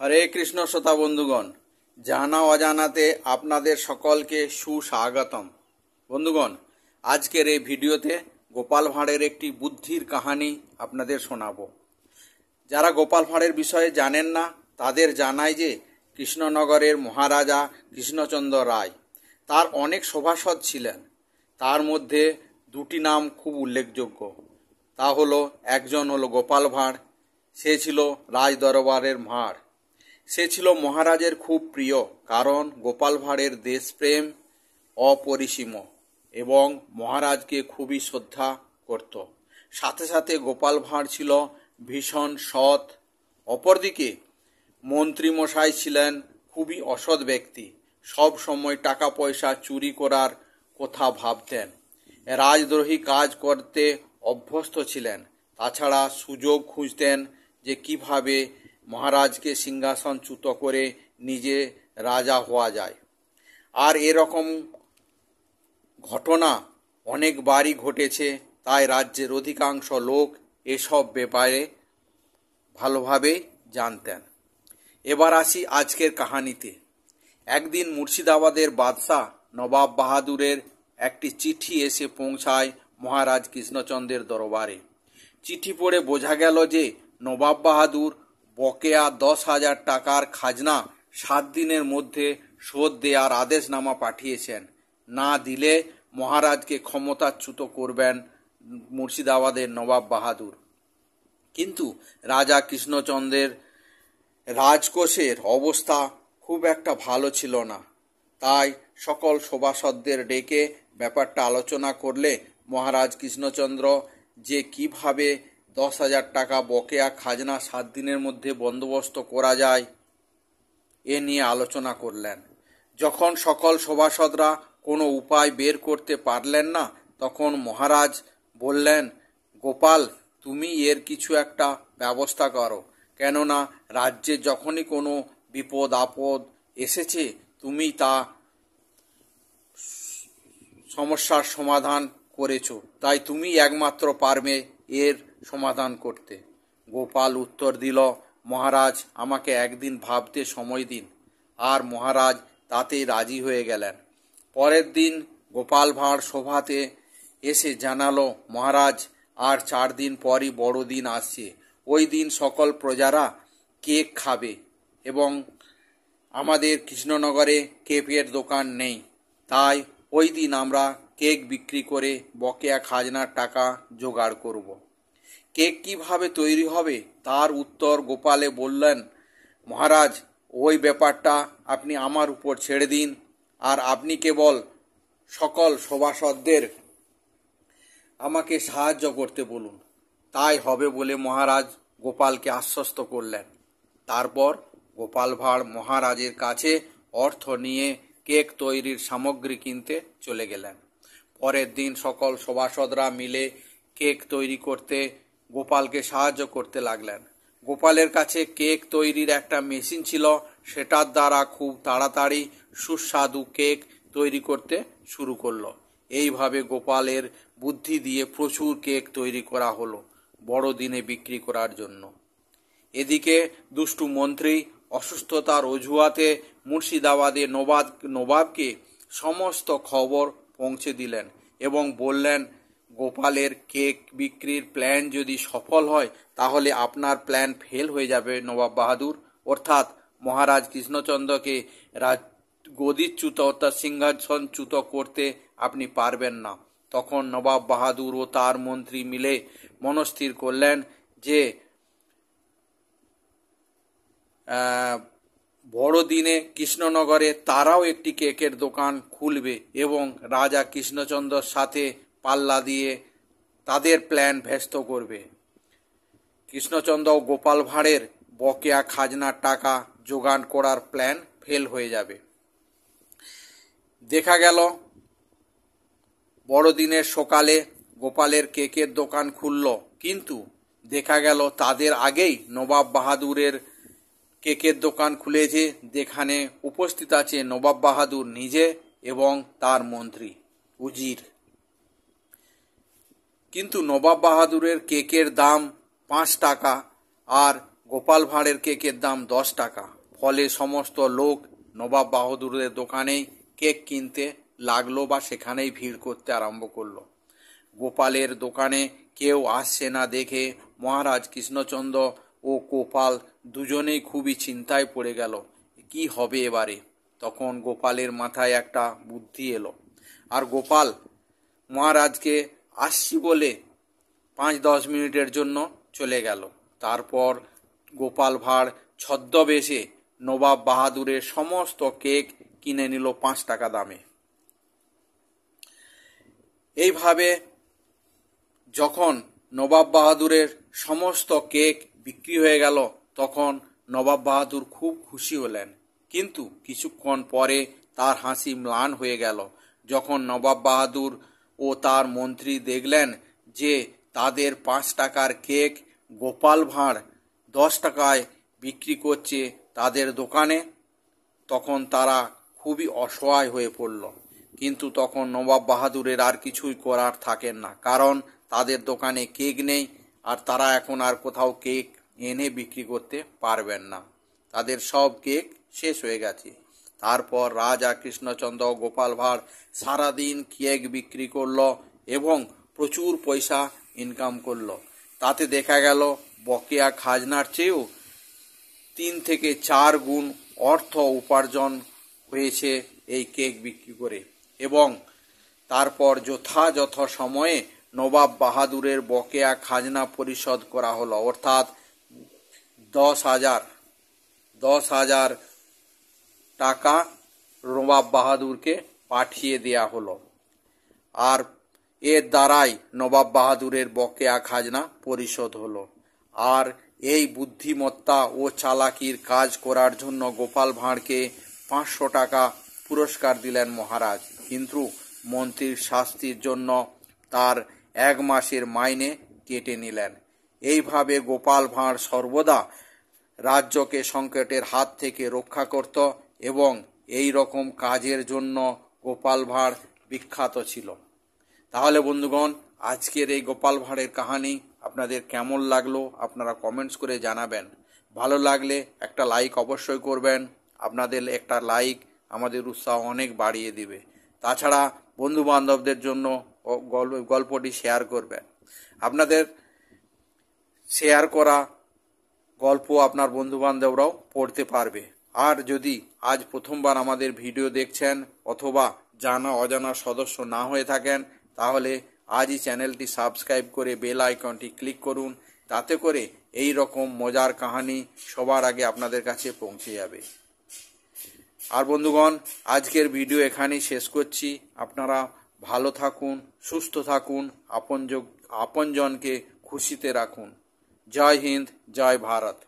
হরে কৃষ্ণ শ্রোতা বন্ধুগণ, জানা অজানাতে আপনাদের সকলকে সুস্বাগতম। বন্ধুগণ, আজকের এই ভিডিওতে গোপাল ভাঁড়ের একটি বুদ্ধির কাহিনী আপনাদের শোনাবো। যারা গোপাল ভাঁড়ের বিষয়ে জানেন না তাদের জানাই যে কৃষ্ণনগরের মহারাজা কৃষ্ণচন্দ্র রায়, তার অনেক সভাসদ ছিলেন। তার মধ্যে দুটি নাম খুব উল্লেখযোগ্য। তা হলো, একজন হলো গোপাল ভাঁড়, সে ছিল রাজ দরবারের ভাঁড়। সে ছিল মহারাজের খুব প্রিয়, কারণ গোপাল ভাঁড়ের দেশপ্রেম অপরিসীম এবং মহারাজকে খুবই শ্রদ্ধা করত। সাথে সাথে গোপাল ভাঁড় ছিল ভীষণ সৎ। অপরদিকে মন্ত্রীমশাই ছিলেন খুবই অসৎ ব্যক্তি, সব সময় টাকা পয়সা চুরি করার কথা ভাবতেন, রাজদ্রোহী কাজ করতে অভ্যস্ত ছিলেন। তাছাড়া সুযোগ খুঁজতেন যে কিভাবে মহারাজকে সিংহাসনচ্যুত করে নিজে রাজা হওয়া যায়। আর এরকম ঘটনা অনেকবারই ঘটেছে, তাই রাজ্যের অধিকাংশ লোক এসব ব্যাপারে ভালোভাবে জানতেন। এবার আসি আজকের কাহিনীতে। একদিন মুর্শিদাবাদের বাদশাহ নবাব বাহাদুরের একটি চিঠি এসে পৌঁছায় মহারাজ কৃষ্ণচন্দ্রের দরবারে। চিঠি পড়ে বোঝা গেল যে নবাব বাহাদুর বকেয়া 10,000 টাকার খাজনা 7 দিনের মধ্যে শোধ দেওয়ার আদেশনামা পাঠিয়েছেন। না দিলে মহারাজকে ক্ষমতাচ্যুত করবেন মুর্শিদাবাদের নবাব বাহাদুর। কিন্তু রাজা কৃষ্ণচন্দ্রের রাজকোষের অবস্থা খুব একটা ভালো ছিল না। তাই সকল সভাসদদের ডেকে ব্যাপারটা আলোচনা করলে মহারাজ কৃষ্ণচন্দ্র যে কিভাবে 10,000 টাকা বকেয়া খাজনা 7 দিনের মধ্যে বন্দোবস্ত করা যায় এ নিয়ে আলোচনা করলেন। যখন সকল সভাসদরা কোনো উপায় বের করতে পারলেন না, তখন মহারাজ বললেন, গোপাল, তুমি এর কিছু একটা ব্যবস্থা করো। কেননা রাজ্যে যখনই কোনো বিপদ আপদ এসেছে, তুমি তা সমস্যার সমাধান করেছো, তাই তুমি একমাত্র পারবে এর সমাধান করতে। গোপাল উত্তর দিল, মহারাজ, আমাকে একদিন ভাবতে সময় দিন। আর মহারাজ তাতেই রাজি হয়ে গেলেন। পরের দিন গোপাল ভাঁড় সভাতে এসে জানালো, মহারাজ, আর 4 দিন পরই বড়দিন আসছে। ওই দিন সকল প্রজারা কেক খাবে এবং আমাদের কৃষ্ণনগরে কেকের দোকান নেই, তাই ওই দিন আমরা কেক বিক্রি করে বকেয়া খাজনার টাকা জোগাড় করব। কেক কিভাবে তৈরি হবে তার উত্তর গোপালে বললেন, মহারাজ, ওই ব্যাপারটা আপনি আমার উপর ছেড়ে দিন, আর আপনি কেবল সকল সভাসদদের আমাকে সাহায্য করতে বলুন। তাই হবে বলে মহারাজ গোপালকে আশ্বস্ত করলেন। তারপর গোপাল ভাঁড় মহারাজের কাছে অর্থ নিয়ে কেক তৈরির সামগ্রী কিনতে চলে গেলেন। পরের দিন সকল সভাসদরা মিলে কেক তৈরি করতে গোপালকে সাহায্য করতে লাগলেন। গোপালের কাছে কেক তৈরির একটা মেশিন ছিল, সেটার দ্বারা খুব তাড়াতাড়ি সুস্বাদু কেক তৈরি করতে শুরু করলো। এইভাবে গোপালের বুদ্ধি দিয়ে প্রচুর কেক তৈরি করা হলো বড়দিনে বিক্রি করার জন্য। এদিকে দুষ্টু মন্ত্রী অসুস্থতার অজুহাতে মুর্শিদাবাদে নবাবকে সমস্ত খবর পৌঁছে দিলেন এবং বললেন, গোপালের কেক বিক্রির প্ল্যান যদি সফল হয় তাহলে আপনার প্ল্যান ফেল হয়ে যাবে নবাব বাহাদুর, অর্থাৎ মহারাজ কৃষ্ণচন্দ্রকে গদিচ্যুত অর্থাৎ সিংহাসনচ্যুত করতে আপনি পারবেন না। তখন নবাব বাহাদুর ও তার মন্ত্রী মিলে মনস্থির করলেন যে বড়দিনে কৃষ্ণনগরে তারাও একটি কেকের দোকান খুলবে এবং রাজা কৃষ্ণচন্দ্রের সাথে পাল্লা দিয়ে তাদের প্ল্যান ভেস্ত করবে। কৃষ্ণচন্দ্র ও গোপাল ভাঁড়ের বকেয়া খাজনার টাকা জোগাড় করার প্ল্যান ফেল হয়ে যাবে। দেখা গেল বড়দিনের সকালে গোপালের কেকের দোকান খুলল, কিন্তু দেখা গেল তাদের আগেই নবাব বাহাদুরের কেকের দোকান খুলেছে, যেখানে উপস্থিত আছে নবাব বাহাদুর নিজে এবং তার মন্ত্রী উজির। কিন্তু নবাব বাহাদুরের কেকের দাম 5 টাকা আর গোপাল ভাঁড়ের কেকের দাম 10 টাকা। ফলে সমস্ত লোক নবাব বাহাদুরের দোকানেই কেক কিনতে লাগলো বা সেখানেই ভিড় করতে আরম্ভ করলো। গোপালের দোকানে কেউ আসছে না দেখে মহারাজ কৃষ্ণচন্দ্র ও গোপাল দুজনেই খুবই চিন্তায় পড়ে গেল, কি হবে এবারে। তখন গোপালের মাথায় একটা বুদ্ধি এলো, আর গোপাল মহারাজকে আসছি বলে 5-10 মিনিটের জন্য চলে গেল। তারপর গোপাল ভাঁড় ছদ্মবেশে নবাব বাহাদুরের সমস্ত কেক কিনে নিল 5 টাকা দামে। এইভাবে যখন নবাব বাহাদুরের সমস্ত কেক বিক্রি হয়ে গেল তখন নবাব বাহাদুর খুব খুশি হলেন। কিন্তু কিছুক্ষণ পরে তার হাসি ম্লান হয়ে গেল যখন নবাব বাহাদুর ও তার মন্ত্রী দেখলেন যে তাদের 5 টাকার কেক গোপাল ভাঁড় 10 টাকায় বিক্রি করছে তাদের দোকানে। তখন তারা খুবই অসহায় হয়ে পড়ল। কিন্তু তখন নবাব বাহাদুরের আর কিছুই করার থাকেন না, কারণ তাদের দোকানে কেক নেই আর তারা এখন আর কোথাও কেক এনে বিক্রি করতে পারবেন না, তাদের সব কেক শেষ হয়ে গেছে। তারপর রাজা কৃষ্ণচন্দ্র গোপাল ভাঁড় সারাদিন কেক বিক্রি করলো এবং প্রচুর পয়সা ইনকাম করলো। তাতে দেখা গেল বকেয়া খাজনার চেয়েও 3 থেকে 4 গুণ অর্থ উপার্জন হয়েছে এই কেক বিক্রি করে। এবং তারপর যথাযথ সময়ে নবাব বাহাদুরের বকেয়া খাজনা পরিশোধ করা হলো, অর্থাৎ 10,000 টাকা নবাব বাহাদুরকে পাঠিয়ে দেয়া হলো। আর এর দ্বারাই নবাব বাহাদুরের বকেয়া খাজনা পরিশোধ হলো। আর এই বুদ্ধিমত্তা ও চালাকির কাজ করার জন্য গোপাল ভাঁড়কে 500 টাকা পুরস্কার দিলেন মহারাজ, কিন্তু মন্ত্রীর শাস্তির জন্য তার 1 মাসের মাইনে কেটে নিলেন। এইভাবে গোপাল ভাঁড় সর্বদা রাজ্যকে সংকটের হাত থেকে রক্ষা করত এবং এই রকম কাজের জন্য গোপাল ভাঁড় বিখ্যাত ছিল। তাহলে বন্ধুগণ, আজকের এই গোপাল ভাঁড়ের কাহিনী আপনাদের কেমন লাগলো আপনারা কমেন্টস করে জানাবেন। ভালো লাগলে একটা লাইক অবশ্যই করবেন। আপনাদের একটা লাইক আমাদের উৎসাহ অনেক বাড়িয়ে দিবে। তাছাড়া বন্ধু বান্ধবদের জন্য গল্পটি শেয়ার করবেন। আপনাদের শেয়ার করা গল্প আপনার বন্ধু বান্ধবরাও পড়তে পারবে। আর যদি আজ প্রথমবার আমাদের ভিডিও দেখছেন অথবা জানা অজানা সদস্য না হয়ে থাকেন, তাহলে আজই চ্যানেলটি সাবস্ক্রাইব করে বেল আইকনটি ক্লিক করুন। তাতে করে এই রকম মজার কাহিনী সবার আগে আপনাদের কাছে পৌঁছে যাবে। আর বন্ধুগণ, আজকের ভিডিও এখানেই শেষ করছি। আপনারা ভালো থাকুন, সুস্থ থাকুন, আপনজনকে খুশিতে রাখুন। জয় হিন্দ, জয় ভারত।